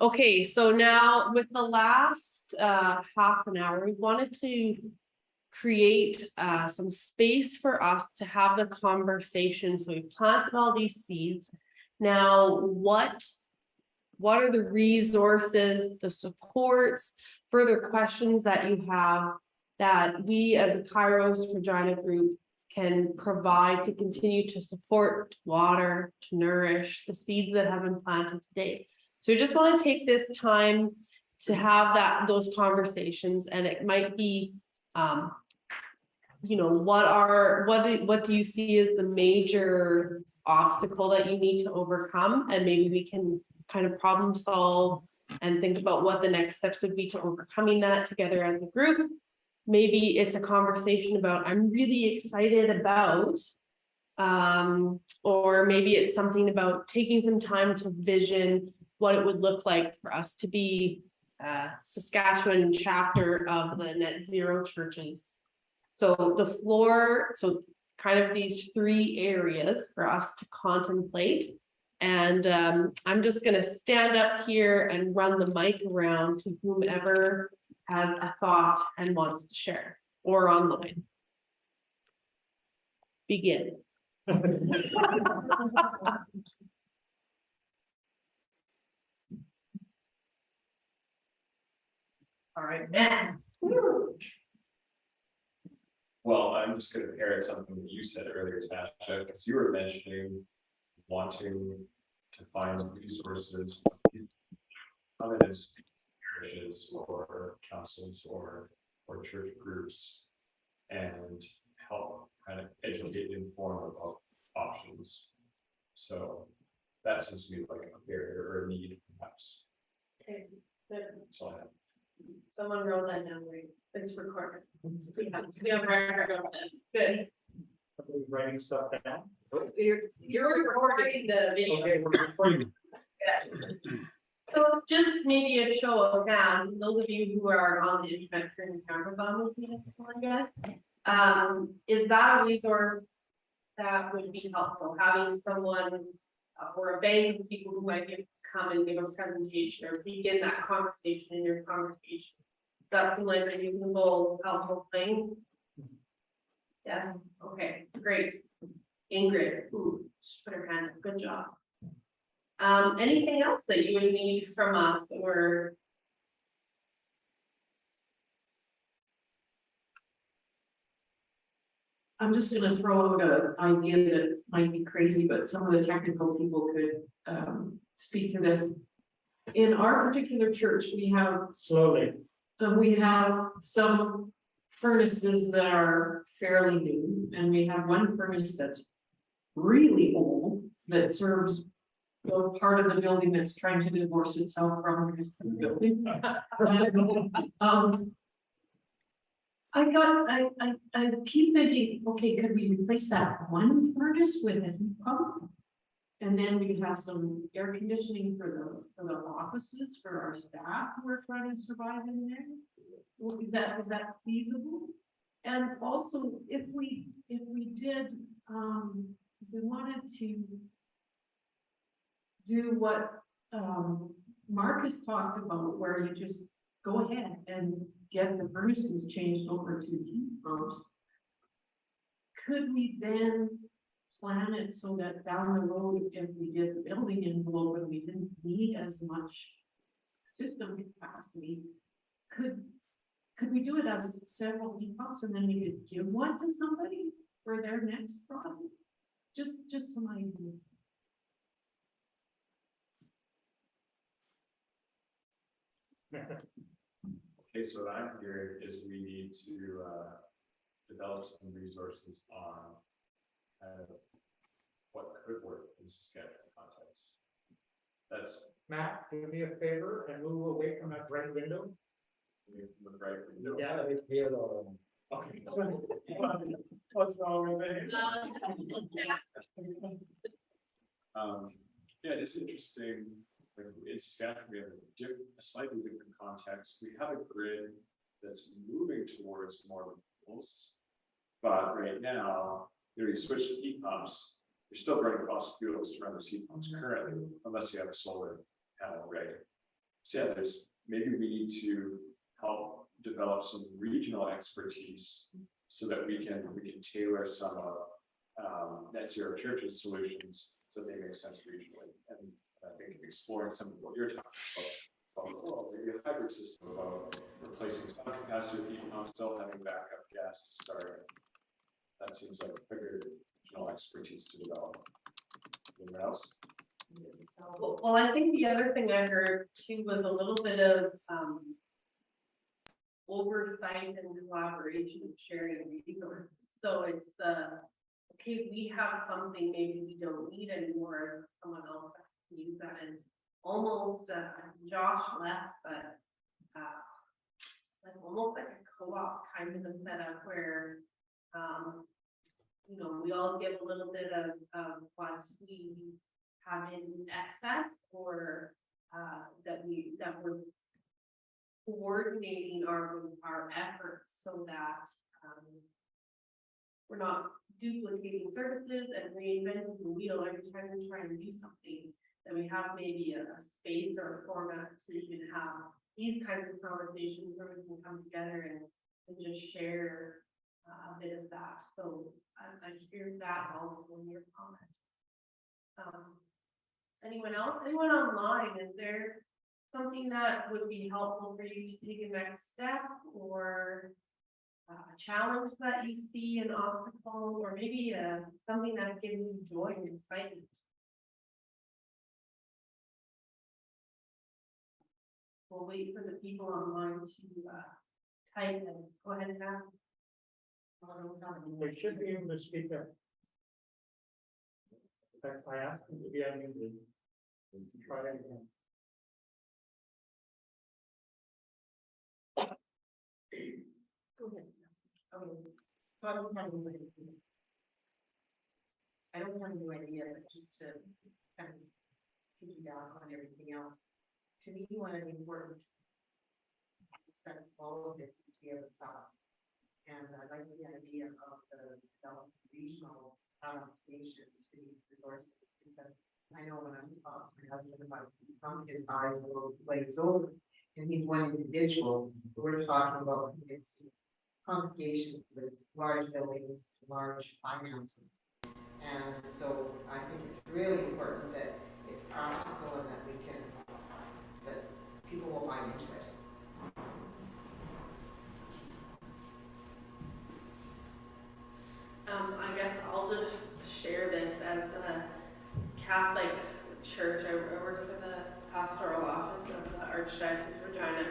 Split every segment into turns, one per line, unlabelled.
Okay, so now with the last half an hour, we wanted to create some space for us to have the conversation. So we planted all these seeds. Now, what are the resources, the supports, further questions that you have that we as a KAIROS Regina group can provide to continue to support, to water, to nourish the seeds that have been planted today? So we just want to take this time to have those conversations, and it might be, what do you see as the major obstacle that you need to overcome, and maybe we can kind of problem solve and think about what the next steps would be to overcoming that together as a group. Maybe it's a conversation about I'm really excited about, or maybe it's something about taking some time to vision what it would look like for us to be Saskatchewan chapter of the net zero churches. So the floor, so kind of these three areas for us to contemplate. And I'm just going to stand up here and run the mic around to whomever has a thought and wants to share, or online. Begin.
All right, man.
Well, I'm just going to parrot something that you said earlier, Tasha, because you were mentioning wanting to find resources, evidence, parishes or councils or church groups, and help kind of educate and inform about options. So that seems to be like a barrier or a need, perhaps.
Okay, good.
So I have.
Someone wrote that down. It's recorded. We have record of this. Good.
Are we writing stuff down?
You're recording the video.
Okay, we're recording.
Yeah. So just maybe a show of hands, those of you who are on the Adventure Camerathon with me, I guess. Is that a resource that would be helpful? Having someone or a bank of people who might come and give a presentation or begin that conversation in your conversation. That's like a reasonable, helpful thing. Yes. Okay. Great. Ingrid. Ooh, she put her hand up. Good job. Anything else that you would need from us, or?
I'm just going to throw out an idea that might be crazy, but some of the technical people could speak to this. In our particular church, we have some furnaces that are fairly new, and we have one furnace that's really old that serves the part of the building that's trying to divorce itself from the rest of the building. I keep thinking, okay, could we replace that one furnace with a heat pump? And then we have some air conditioning for the offices for our staff who are trying to survive in there. Well, is that feasible? And also, if we did, if we wanted to do what Marcus talked about, where you just go ahead and get the furnaces changed over to heat pumps, could we then plan it so that down the road, if we did the building envelope and we didn't need as much system capacity, could we do it as several heat pumps and then we could give one to somebody for their next project? Just some ideas.
Okay, so what I'm hearing is we need to develop some resources on what could work in Saskatchewan context. That's
Matt, do me a favor and move away from that bright window.
the right window.
Yeah, it's here. Okay. What's wrong with it?
Yeah, it's interesting. In Saskatchewan, we have a slightly different context. We have a grid that's moving towards more renewables, but right now, you switch to heat pumps. You're still burning fossil fuels to run those heat pumps currently, unless you have a solar panel, right? So yeah, maybe we need to help develop some regional expertise so that we can tailor some of net zero churches solutions so they make sense regionally. And I think exploring some of what you're talking about, maybe a hybrid system about replacing some capacitor heat pumps, still having backup gas to start. That seems like a bigger regional expertise to develop. Anyone else?
Well, I think the other thing I heard too was a little bit of oversight and collaboration, sharing resources. So it's okay, we have something maybe we don't need anymore, someone else can use that, and almost Josh left, but like almost like a co-op kind of a setup where you know, we all give a little bit of what we have in excess, or that we're coordinating our efforts so that we're not duplicating services and reinventing the wheel every time we try and do something. That we have maybe a space or a format so you can have these kinds of conversations where we can come together and just share a bit of that. So I hear that also in your comment. Anyone else? Anyone online? Is there something that would be helpful for you to take a next step, or a challenge that you see, an obstacle, or maybe something that gives you joy and excitement? We'll wait for the people online to type and go ahead and have.
They should be able to speak up. In fact, I asked them to be unmuted. Try it again.
Go ahead. Okay, so I don't have a new idea, but just to kind of piggyback on everything else. To me, one of the important aspects of all of this is to be able to solve. And I like the idea of the regional adaptation to these resources, because I know when I'm talking to my husband about his eyes will glaze over, and he's one individual. We're talking about congregations with large buildings, large finances. And so I think it's really important that it's practical and that that people will buy into it.
I guess I'll just share this as the Catholic Church. I work for the pastoral office of the Archdiocese of Regina,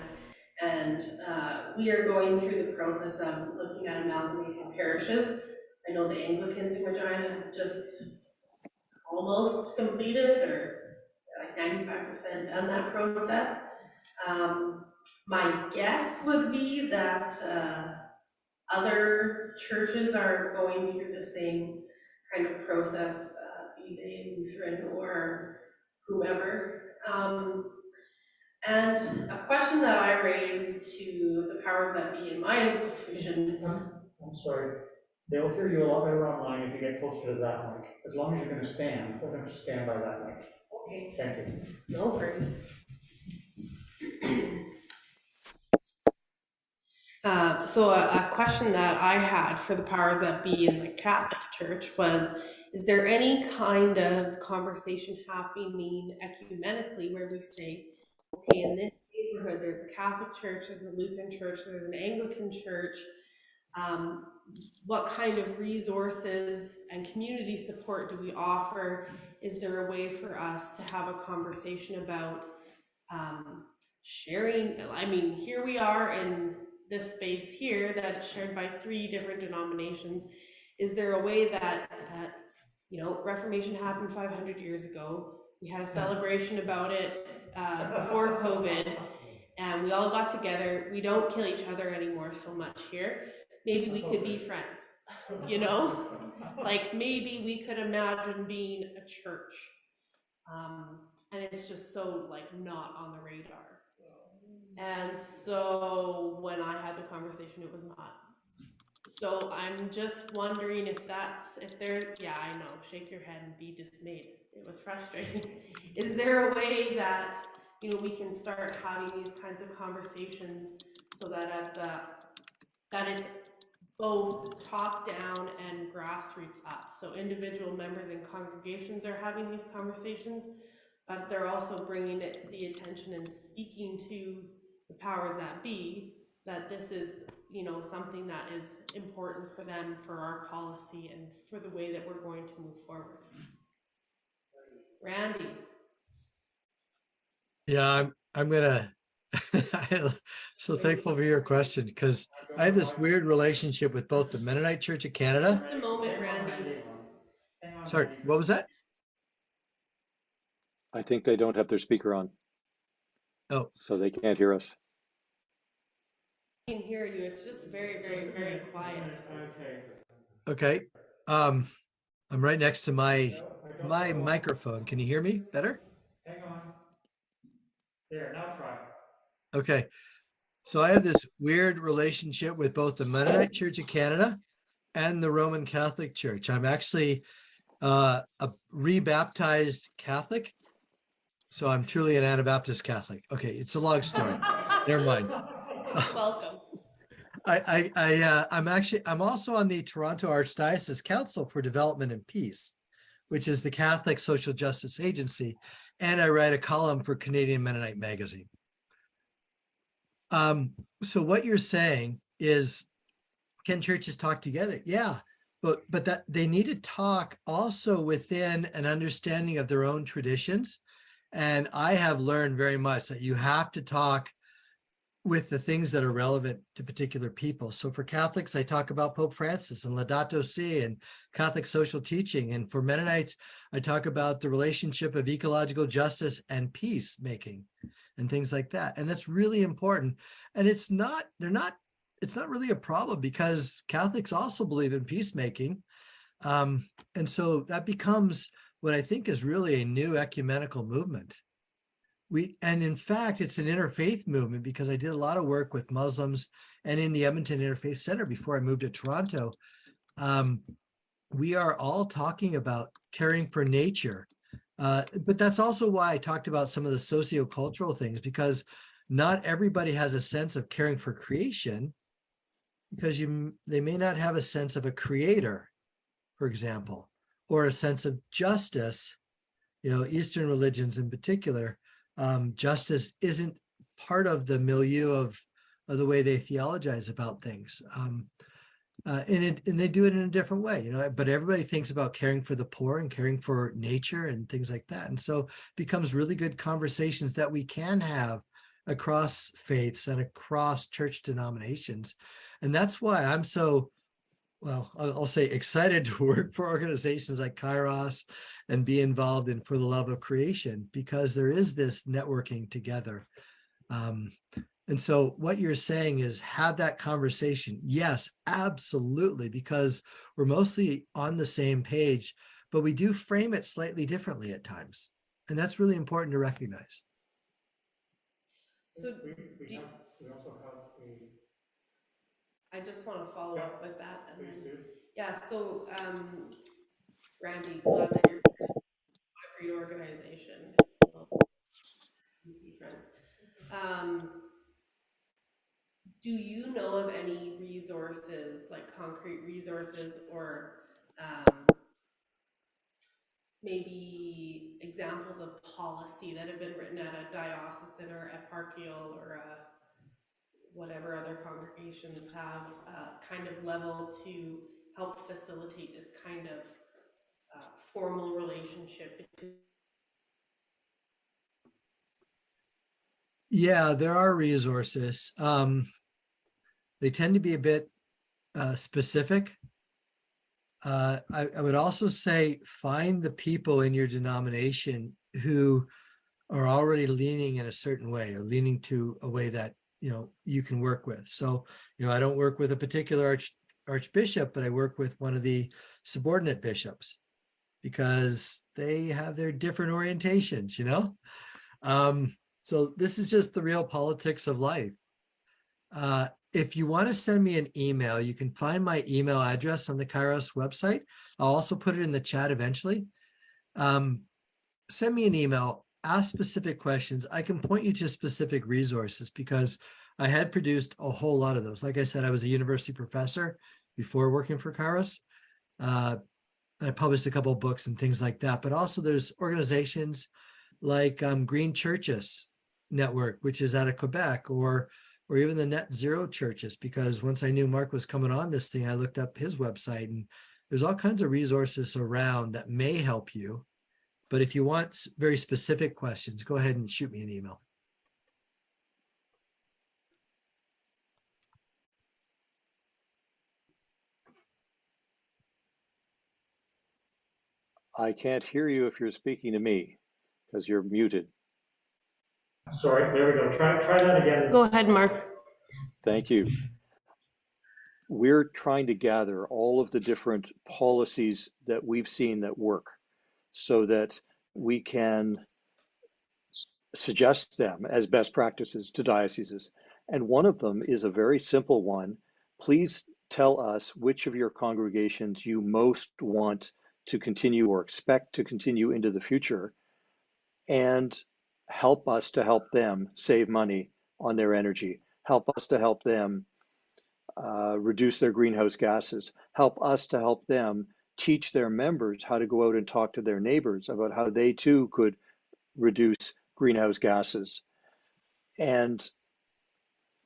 and we are going through the process of looking at amalgamating parishes. I know the Anglicans in Regina just almost completed, or like 95% done that process. My guess would be that other churches are going through the same kind of process, be they Lutheran or whoever. And a question that I raised to the powers that be in my institution.
I'm sorry. They'll hear you a lot better online if you get closer to that mic. As long as you're going to stand, we're going to stand by that mic.
Okay.
Thank you.
No worries. So a question that I had for the powers that be in the Catholic Church was, is there any kind of conversation happening ecumenically where we say, okay, in this neighborhood, there's a Catholic church, there's a Lutheran church, there's an Anglican church, what kind of resources and community support do we offer? Is there a way for us to have a conversation about sharing? I mean, here we are in this space here that's shared by 3 different denominations. Is there a way that, you know, Reformation happened 500 years ago. We had a celebration about it before COVID, and we all got together. We don't kill each other anymore so much here. Maybe we could be friends, you know? Like maybe we could imagine being a church. And it's just so like not on the radar. And so when I had the conversation, it was not. So I'm just wondering if yeah, I know, shake your head and be dismayed. It was frustrating. Is there a way that we can start having these kinds of conversations so that that it's both top down and grassroots up. So individual members and congregations are having these conversations, but they're also bringing it to the attention and speaking to the powers that be, that this is, something that is important for them, for our policy, and for the way that we're going to move forward. Randy.
Yeah, I'm gonna, I'm so thankful for your question, because I have this weird relationship with both the Mennonite Church of Canada.
Just a moment, Randy.
Sorry, what was that?
I think they don't have their speaker on.
Oh.
So they can't hear us.
I can hear you. It's just very, very, very quiet.
Okay. I'm right next to my microphone. Can you hear me better?
Hang on. There, now try.
Okay. So I have this weird relationship with both the Mennonite Church of Canada and the Roman Catholic Church. I'm actually a rebaptized Catholic. So I'm truly an Anabaptist Catholic. Okay, it's a long story. Never mind.
Welcome.
I'm also on the Toronto Archdiocese Council for Development and Peace, which is the Catholic social justice agency, and I write a column for Canadian Mennonite Magazine. So what you're saying is, can churches talk together? Yeah, but that they need to talk also within an understanding of their own traditions. And I have learned very much that you have to talk with the things that are relevant to particular people. So for Catholics, I talk about Pope Francis and Laudato Si and Catholic social teaching. And for Mennonites, I talk about the relationship of ecological justice and peacemaking and things like that. And that's really important. And it's not really a problem, because Catholics also believe in peacemaking. And so that becomes what I think is really a new ecumenical movement. And in fact, it's an interfaith movement, because I did a lot of work with Muslims and in the Edmonton Interfaith Center before I moved to Toronto. We are all talking about caring for nature. But that's also why I talked about some of the sociocultural things, because not everybody has a sense of caring for creation, because they may not have a sense of a creator, for example, or a sense of justice. Eastern religions in particular, justice isn't part of the milieu of the way they theologize about things. And they do it in a different way, but everybody thinks about caring for the poor and caring for nature and things like that. And so it becomes really good conversations that we can have across faiths and across church denominations. And that's why I'm so, well, I'll say excited to work for organizations like KAIROS and be involved in For the Love of Creation, because there is this networking together. And so what you're saying is have that conversation. Yes, absolutely, because we're mostly on the same page, but we do frame it slightly differently at times. And that's really important to recognize.
So
We also have
I just want to follow up with that. And then, yeah, so Randy, glad that you're a great organization. We'll be friends. Do you know of any resources, like concrete resources, or maybe examples of policy that have been written at a diocesan or eparchial or whatever other congregations have kind of level to help facilitate this kind of formal relationship between?
Yeah, there are resources. They tend to be a bit specific. I would also say find the people in your denomination who are already leaning in a certain way, or leaning to a way that you can work with. So I don't work with a particular archbishop, but I work with one of the subordinate bishops, because they have their different orientations. So this is just the real politics of life. If you want to send me an email, you can find my email address on the KAIROS website. I'll also put it in the chat eventually. Send me an email. ask specific questions. I can point you to specific resources because I had produced a whole lot of those. Like I said, I was a university professor before working for KAIROS. I published a couple of books and things like that, but also there's organizations like Green Churches Network, which is out of Quebec, or even the Net Zero Churches, because once I knew Mark was coming on this thing, I looked up his website, and there's all kinds of resources around that may help you. But if you want very specific questions, go ahead and shoot me an email.
I can't hear you if you're speaking to me because you're muted.
Sorry, there we go. Try that again.
Go ahead, Mark.
Thank you. We're trying to gather all of the different policies that we've seen that work so that we can suggest them as best practices to dioceses. And one of them is a very simple one. Please tell us which of your congregations you most want to continue or expect to continue into the future, and help us to help them save money on their energy, help us to help them reduce their greenhouse gases, help us to help them teach their members how to go out and talk to their neighbors about how they too could reduce greenhouse gases. And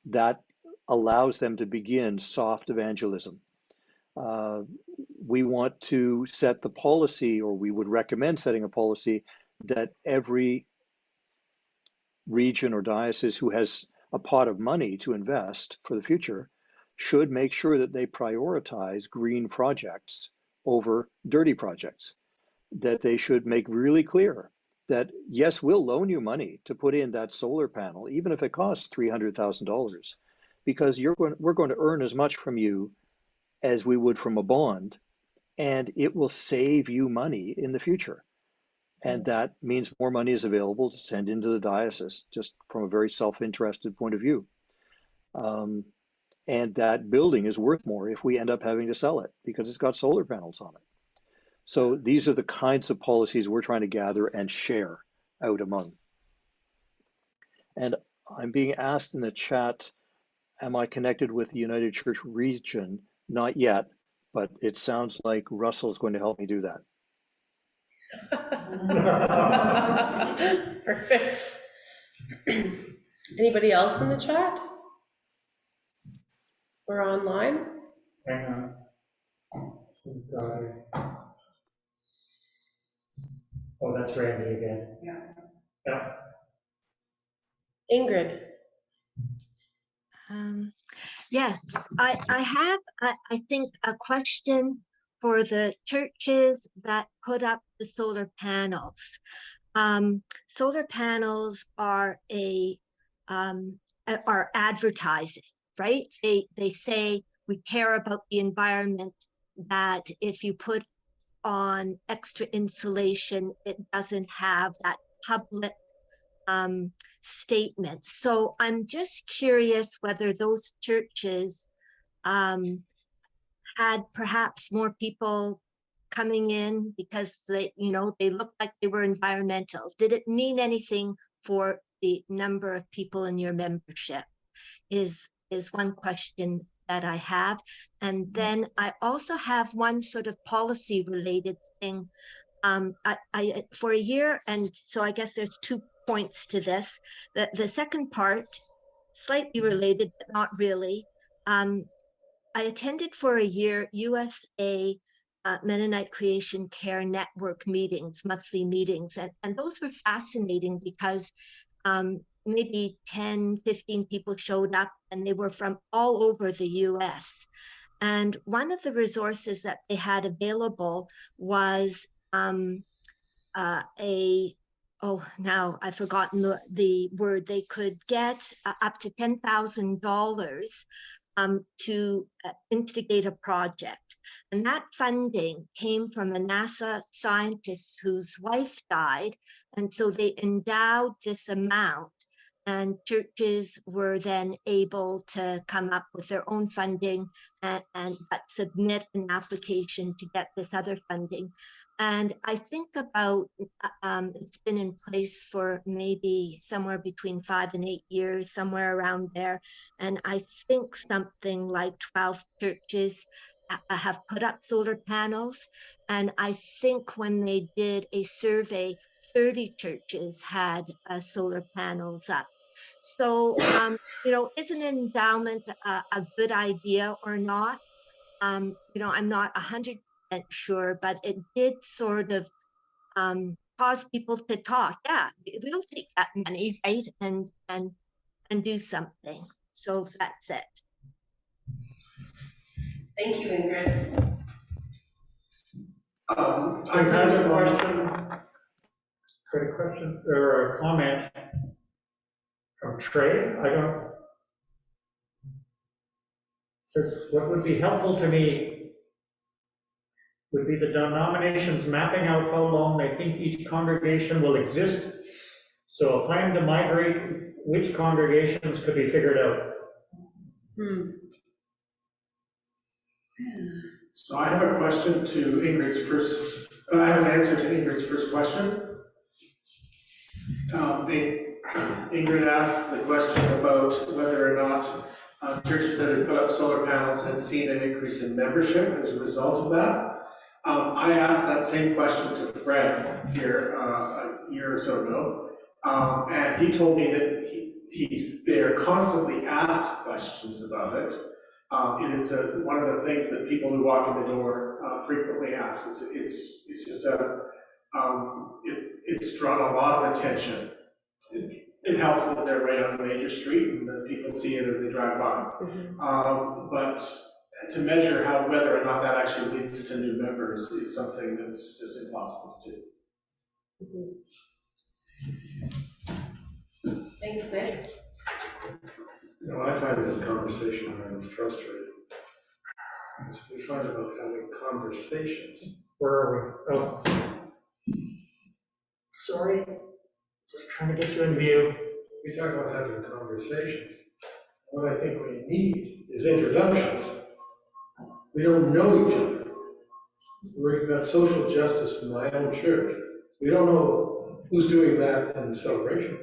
that allows them to begin soft evangelism. We want to set the policy, or we would recommend setting a policy, that every region or diocese who has a pot of money to invest for the future should make sure that they prioritize green projects over dirty projects, that they should make really clear that, yes, we'll loan you money to put in that solar panel, even if it costs $300,000, because we're going to earn as much from you as we would from a bond, and it will save you money in the future. And that means more money is available to send into the diocese, just from a very self-interested point of view. And that building is worth more if we end up having to sell it because it's got solar panels on it. So these are the kinds of policies we're trying to gather and share out among. And I'm being asked in the chat, am I connected with the United Church region? Not yet, but it sounds like Russell's going to help me do that.
Perfect. Anybody else in the chat? Or online?
Hang on. We've got it. Oh, that's Randy again. Yeah.
Ingrid.
Yes, I have, I think, a question for the churches that put up the solar panels. Solar panels are are advertising, right? They say we care about the environment, that if you put on extra insulation, it doesn't have that public statement. So I'm just curious whether those churches had perhaps more people coming in because they, they looked like they were environmental. Did it mean anything for the number of people in your membership? Is one question that I have. And then I also have one sort of policy related thing. I for a year, and so I guess there's 2 points to this. The second part, slightly related, but not really. I attended for a year USA Mennonite Creation Care Network meetings, monthly meetings, and those were fascinating because maybe 10, 15 people showed up, and they were from all over the US. And one of the resources that they had available was now I've forgotten the word. They could get up to $10,000 to instigate a project. And that funding came from a NASA scientist whose wife died. And so they endowed this amount, and churches were then able to come up with their own funding and submit an application to get this other funding. And I think about, it's been in place for maybe somewhere between 5 and 8 years, somewhere around there. And I think something like 12 churches have put up solar panels. And I think when they did a survey, 30 churches had solar panels up. So, is an endowment a good idea or not? I'm not 100% sure, but it did sort of cause people to talk. Yeah, we'll take that money, right, and do something. So that's it.
Thank you, Ingrid.
I have a question or a comment from Trey. Says, what would be helpful to me would be the denominations mapping out how long they think each congregation will exist. So a plan to migrate which congregations could be figured out.
So I have a question to Ingrid's first, I have an answer to Ingrid's first question. Ingrid asked the question about whether or not churches that had put up solar panels had seen an increase in membership as a result of that. I asked that same question to Fred here a year or so ago, and he told me that they're constantly asked questions about it. It is one of the things that people who walk in the door frequently ask. It's just it's drawn a lot of attention. It helps that they're right on a major street and that people see it as they drive by. But to measure whether or not that actually leads to new members is something that's just impossible to do.
Thanks, Nick.
I find this conversation very frustrating. Because we find about having conversations.
Where are we? Oh. Sorry, just trying to get you in view.
We talk about having conversations. What I think we need is introductions. We don't know each other. We've got social justice in my own church. We don't know who's doing that in celebration.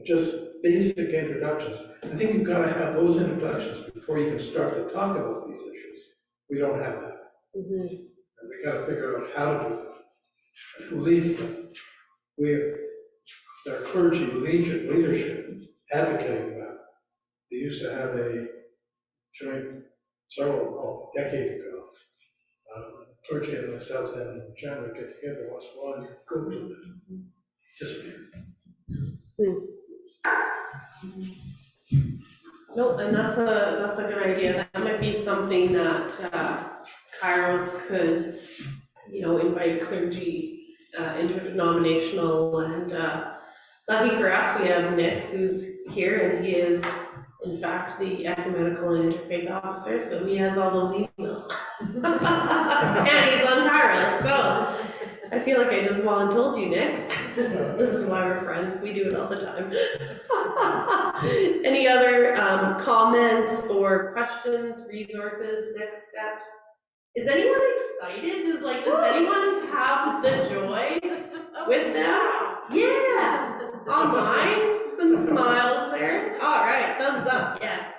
Just basic introductions. I think you've got to have those introductions before you can start to talk about these issues. We don't have that. And we got to figure out how to do that. Who leads them? Our clergy leadership advocating that. They used to have a joint a decade ago. Clergy in the South End of Regina would get together once in a while and go to it. Disappeared.
No, and that's a good idea. That might be something that KAIROS could, invite clergy, interdenominational, and lucky for us, we have Nick who's here, and he is in fact the ecumenical and interfaith officer, so he has all those emails. And he's on KAIROS, so I feel like I just voluntold you, Nick. This is why we're friends. We do it all the time. Any other comments or questions, resources, next steps? Is anyone excited? Like, does anyone have the joy with them? Yeah. Online? Some smiles there. All right, thumbs up, yes.